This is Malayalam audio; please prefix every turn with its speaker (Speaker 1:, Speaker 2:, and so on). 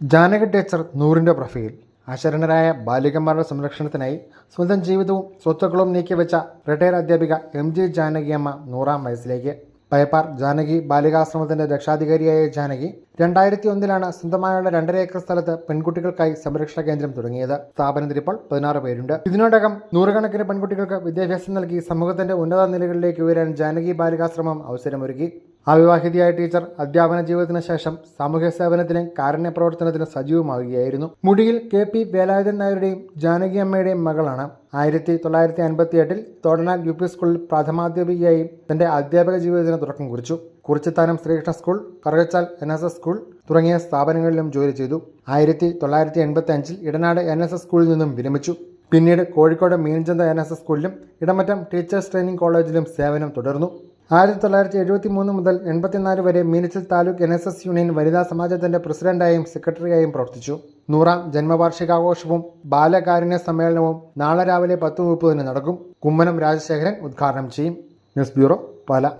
Speaker 1: ജാനകി ടീച്ചർ നൂറിൻ്റെ പ്രൊഫൈൽ. അശരണരായ ബാലികമാരുടെ സംരക്ഷണത്തിനായി സ്വന്തം ജീവിതവും സ്വത്തുക്കളും നീക്കിവെച്ച റിട്ടയർ അധ്യാപിക MG ജാനകിയമ്മ 100-ാം വയസ്സിലേക്ക്. പയപ്പാർ ജാനകി ബാലികാശ്രമത്തിന്റെ രക്ഷാധികാരിയായ ജാനകി 2001-ലാണ് സ്വന്തമായുള്ള 2.5 ഏക്കർ സ്ഥലത്ത് പെൺകുട്ടികൾക്കായി സംരക്ഷണ കേന്ദ്രം തുടങ്ങിയത്. സ്ഥാപനത്തിൽ ഇപ്പോൾ 16 പേരുണ്ട്. ഇതിനോടകം നൂറുകണക്കിന് പെൺകുട്ടികൾക്ക് വിദ്യാഭ്യാസം നൽകി സമൂഹത്തിന്റെ ഉന്നത നിലകളിലേക്ക് ഉയരാൻ ജാനകി ബാലികാശ്രമം അവസരമൊരുക്കി. അവിവാഹിതയായ ടീച്ചർ അധ്യാപന ജീവിതത്തിന് ശേഷം സാമൂഹ്യ സേവനത്തിലും കാരുണ്യ പ്രവർത്തനത്തിലും സജീവമാവുകയായിരുന്നു. മുടിയിൽ KP വേലായുധൻ നായരുടെയും ജാനകി അമ്മയുടെയും മകളാണ്. 1958-ൽ തോടനാൽ UP സ്കൂളിൽ പ്രഥമാധ്യാപികയായി തന്റെ അധ്യാപക ജീവിതത്തിന് തുടക്കം കുറിച്ചു. Kurichithanam Sreekrishna school, Karukachal NSS school തുടങ്ങിയ സ്ഥാപനങ്ങളിലും ജോലി ചെയ്തു. 1985-ൽ ഇടനാട് NSS സ്കൂളിൽ നിന്നും വിരമിച്ചു. പിന്നീട് കോഴിക്കോട് മീൻചന്ത NSS സ്കൂളിലും ഇടമറ്റം ടീച്ചേഴ്സ് ട്രെയിനിംഗ് കോളേജിലും സേവനം തുടർന്നു. 1973 മുതൽ 84 വരെ മീനച്ചിൽ താലൂക്ക് NSS യൂണിയൻ വനിതാ സമാജത്തിന്റെ പ്രസിഡന്റായും സെക്രട്ടറിയായും പ്രവർത്തിച്ചു. 100-ാം ജന്മവാർഷികാഘോഷവും ബാലകാരുണ്യ സമ്മേളനവും നാളെ രാവിലെ 10:30 നടക്കും. കുമ്മനം രാജശേഖരൻ ഉദ്ഘാടനം ചെയ്യും. News bureau, Pala.